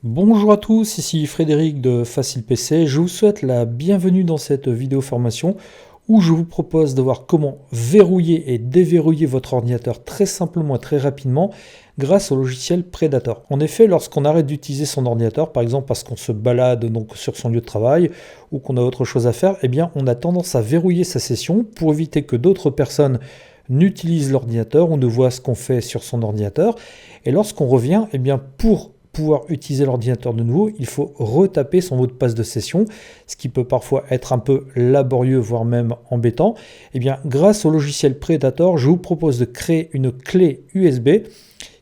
Bonjour à tous, ici Frédéric de Facile PC. Je vous souhaite la bienvenue dans cette vidéo formation où je vous propose de voir comment verrouiller et déverrouiller votre ordinateur très simplement et très rapidement grâce au logiciel Predator. En effet, lorsqu'on arrête d'utiliser son ordinateur, par exemple parce qu'on se balade donc sur son lieu de travail ou qu'on a autre chose à faire, eh bien on a tendance à verrouiller sa session pour éviter que d'autres personnes n'utilisent l'ordinateur ou ne voient ce qu'on fait sur son ordinateur. Et lorsqu'on revient, eh bien pour pouvoir utiliser l'ordinateur de nouveau, il faut retaper son mot de passe de session, ce qui peut parfois être un peu laborieux, voire même embêtant. Eh bien, grâce au logiciel Predator, je vous propose de créer une clé USB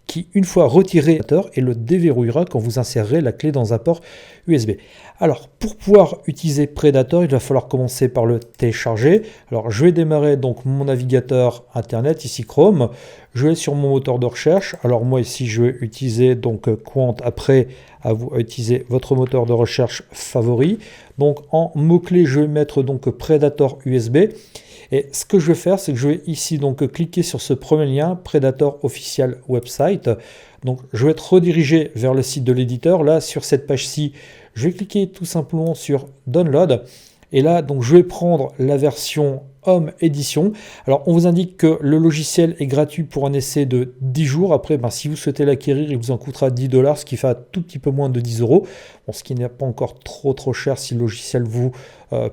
qui, une fois retirée, et le déverrouillera quand vous insérerez la clé dans un port USB. Alors, pour pouvoir utiliser Predator, il va falloir commencer par le télécharger. Alors, je vais démarrer donc mon navigateur internet, ici Chrome. Je vais sur mon moteur de recherche. Alors, moi ici, je vais utiliser donc Qwant. Après, à vous à utiliser votre moteur de recherche favori. Donc, en mots-clés, je vais mettre donc Predator USB. Et ce que je vais faire, c'est que je vais ici donc cliquer sur ce premier lien, Predator Official Website. Donc je vais être redirigé vers le site de l'éditeur. Là, sur cette page-ci, je vais cliquer tout simplement sur Download. Et là, donc je vais prendre la version Home Edition. Alors, on vous indique que le logiciel est gratuit pour un essai de 10 jours. Après, si vous souhaitez l'acquérir, il vous en coûtera 10 $, ce qui fait un tout petit peu moins de 10 euros. Bon, ce qui n'est pas encore trop cher si le logiciel vous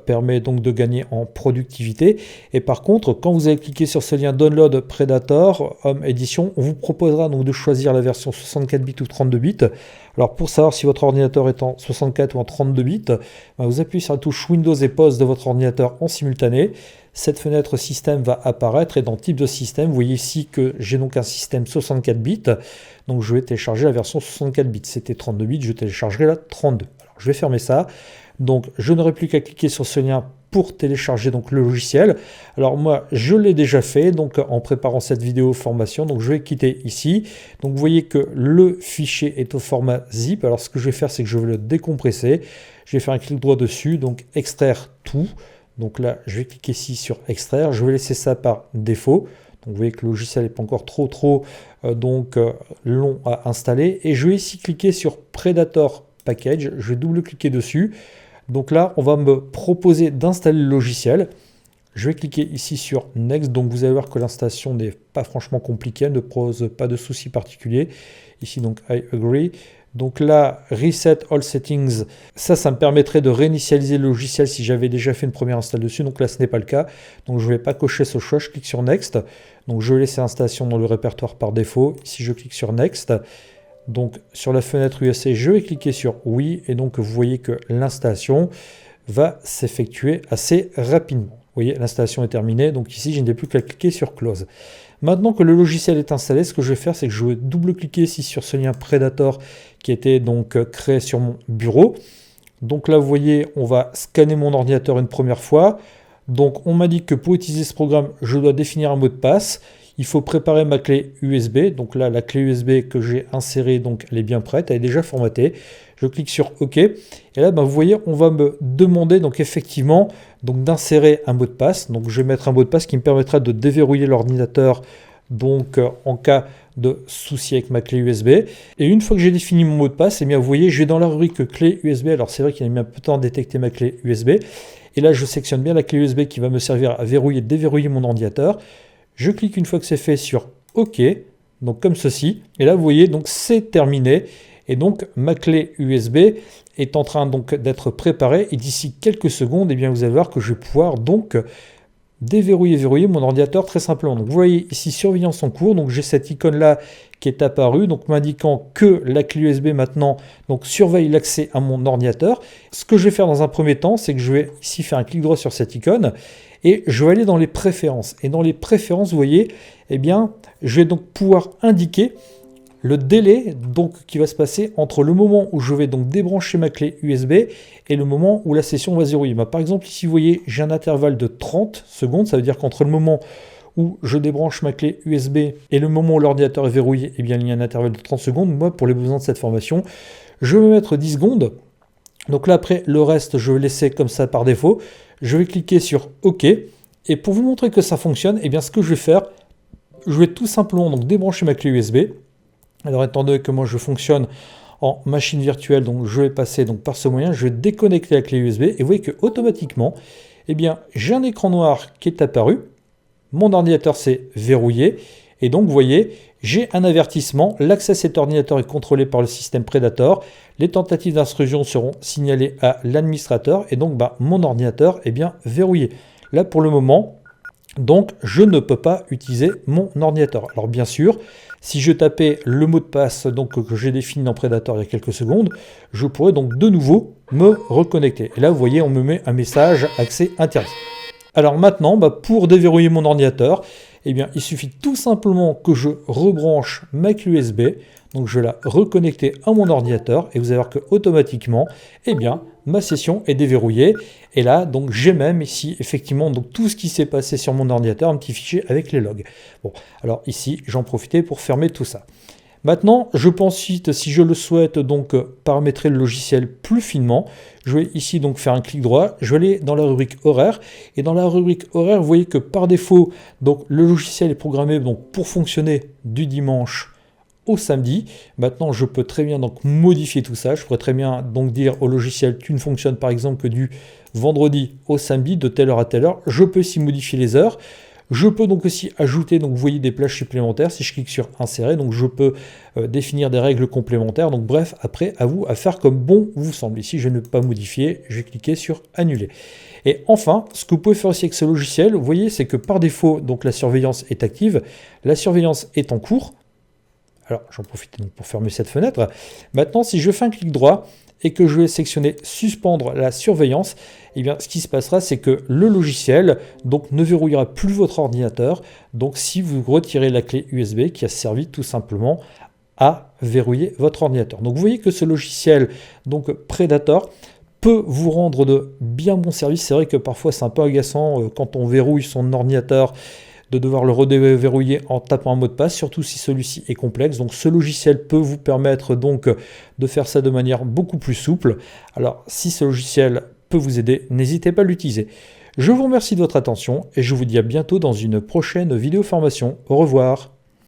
permet donc de gagner en productivité. Et par contre, quand vous allez cliquer sur ce lien Download Predator Home Edition, on vous proposera donc de choisir la version 64 bits ou 32 bits. Alors, pour savoir si votre ordinateur est en 64 ou en 32 bits, vous appuyez sur la touche Windows et pause de votre ordinateur en simultané. Cette fenêtre système va apparaître et dans type de système, vous voyez ici que j'ai donc un système 64 bits. Donc je vais télécharger la version 64 bits. C'était 32 bits, je téléchargerai la 32. Alors je vais fermer ça. Donc je n'aurai plus qu'à cliquer sur ce lien pour télécharger donc le logiciel. Alors moi je l'ai déjà fait donc en préparant cette vidéo formation. Donc je vais quitter ici. Donc vous voyez que le fichier est au format zip. Alors ce que je vais faire, c'est que je vais le décompresser. Je vais faire un clic droit dessus, donc extraire tout. Donc là, je vais cliquer ici sur extraire. Je vais laisser ça par défaut. Donc vous voyez que le logiciel n'est pas encore trop long à installer. Et je vais ici cliquer sur Predator Package. Je vais double-cliquer dessus. Donc là, on va me proposer d'installer le logiciel. Je vais cliquer ici sur Next. Donc vous allez voir que l'installation n'est pas franchement compliquée. Elle ne pose pas de soucis particuliers. Ici, donc I agree. Donc là, Reset All Settings, ça me permettrait de réinitialiser le logiciel si j'avais déjà fait une première install dessus. Donc là, ce n'est pas le cas. Donc je ne vais pas cocher ce choix. Je clique sur Next. Donc je vais laisser l'installation dans le répertoire par défaut. Ici, je clique sur Next. Donc sur la fenêtre USA, je vais cliquer sur Oui. Et donc vous voyez que l'installation va s'effectuer assez rapidement. Vous voyez, l'installation est terminée. Donc ici, je n'ai plus qu'à cliquer sur Close. Maintenant que le logiciel est installé, ce que je vais faire, c'est que je vais double-cliquer ici sur ce lien Predator qui était donc créé sur mon bureau. Donc là, vous voyez, on va scanner mon ordinateur une première fois. Donc on m'a dit que pour utiliser ce programme, je dois définir un mot de passe. Il faut préparer ma clé USB. Donc là, la clé USB que j'ai insérée, donc elle est bien prête, elle est déjà formatée. Je clique sur OK. Et là, vous voyez, on va me demander donc effectivement d'insérer un mot de passe. Donc je vais mettre un mot de passe qui me permettra de déverrouiller l'ordinateur donc en cas de souci avec ma clé USB. Et une fois que j'ai défini mon mot de passe, vous voyez, je vais dans la rubrique clé USB. Alors c'est vrai qu'il a mis un peu de temps à détecter ma clé USB. Et là, je sélectionne bien la clé USB qui va me servir à verrouiller, déverrouiller mon ordinateur. Je clique une fois que c'est fait sur OK, donc comme ceci. Et là, vous voyez, donc c'est terminé. Et donc, ma clé USB est en train donc d'être préparée. Et d'ici quelques secondes, vous allez voir que je vais pouvoir donc déverrouiller, verrouiller mon ordinateur très simplement. Donc, vous voyez ici, surveillance en cours. Donc, j'ai cette icône-là qui est apparue, donc m'indiquant que la clé USB maintenant donc surveille l'accès à mon ordinateur. Ce que je vais faire dans un premier temps, c'est que je vais ici faire un clic droit sur cette icône. Et je vais aller dans les préférences. Et dans les préférences, vous voyez, je vais donc pouvoir indiquer le délai donc qui va se passer entre le moment où je vais donc débrancher ma clé USB et le moment où la session va se verrouiller. Par exemple, ici, vous voyez, j'ai un intervalle de 30 secondes. Ça veut dire qu'entre le moment où je débranche ma clé USB et le moment où l'ordinateur est verrouillé, il y a un intervalle de 30 secondes. Moi, pour les besoins de cette formation, je vais mettre 10 secondes. Donc là, après, le reste, je vais laisser comme ça par défaut. Je vais cliquer sur OK. Et pour vous montrer que ça fonctionne, ce que je vais faire, je vais tout simplement donc débrancher ma clé USB. Alors, étant donné que moi, je fonctionne en machine virtuelle, donc je vais passer donc par ce moyen, je vais déconnecter la clé USB et vous voyez que automatiquement, eh bien, j'ai un écran noir qui est apparu, mon ordinateur s'est verrouillé et donc vous voyez, j'ai un avertissement, l'accès à cet ordinateur est contrôlé par le système Predator, les tentatives d'intrusion seront signalées à l'administrateur et donc mon ordinateur est bien verrouillé. Là pour le moment, donc je ne peux pas utiliser mon ordinateur. Alors bien sûr, si je tapais le mot de passe donc, que j'ai défini dans Predator il y a quelques secondes, je pourrais donc de nouveau me reconnecter. Et là vous voyez, on me met un message accès interdit. Alors maintenant, pour déverrouiller mon ordinateur, eh bien, il suffit tout simplement que je rebranche ma clé USB. Donc je vais la reconnecter à mon ordinateur et vous allez voir que automatiquement, eh bien, ma session est déverrouillée. Et là, donc j'ai même ici effectivement donc, tout ce qui s'est passé sur mon ordinateur, un petit fichier avec les logs. Bon, alors ici, j'en profitais pour fermer tout ça. Maintenant, je peux ensuite, si je le souhaite, donc paramétrer le logiciel plus finement. Je vais ici donc faire un clic droit, je vais aller dans la rubrique horaire. Et dans la rubrique horaire, vous voyez que par défaut, donc, le logiciel est programmé donc, pour fonctionner du dimanche au samedi. Maintenant, je peux très bien donc, modifier tout ça. Je pourrais très bien donc, dire au logiciel, tu ne fonctionnes par exemple que du vendredi au samedi, de telle heure à telle heure. Je peux aussi modifier les heures. Je peux donc aussi ajouter, donc vous voyez, des plages supplémentaires. Si je clique sur insérer, donc je peux définir des règles complémentaires. Donc bref, après, à vous à faire comme bon vous semble. Ici, je ne vais pas modifier, je vais cliquer sur annuler. Et enfin, ce que vous pouvez faire aussi avec ce logiciel, vous voyez, c'est que par défaut, donc la surveillance est active. La surveillance est en cours. Alors, j'en profite donc pour fermer cette fenêtre. Maintenant, si je fais un clic droit et que je vais sélectionner suspendre la surveillance, eh bien, ce qui se passera, c'est que le logiciel donc, ne verrouillera plus votre ordinateur. Donc, si vous retirez la clé USB qui a servi tout simplement à verrouiller votre ordinateur. Donc, vous voyez que ce logiciel, donc Predator, peut vous rendre de bien bons services. C'est vrai que parfois, c'est un peu agaçant quand on verrouille son ordinateur de devoir le redéverrouiller en tapant un mot de passe, surtout si celui-ci est complexe. Donc ce logiciel peut vous permettre donc de faire ça de manière beaucoup plus souple. Alors si ce logiciel peut vous aider, n'hésitez pas à l'utiliser. Je vous remercie de votre attention et je vous dis à bientôt dans une prochaine vidéo formation. Au revoir.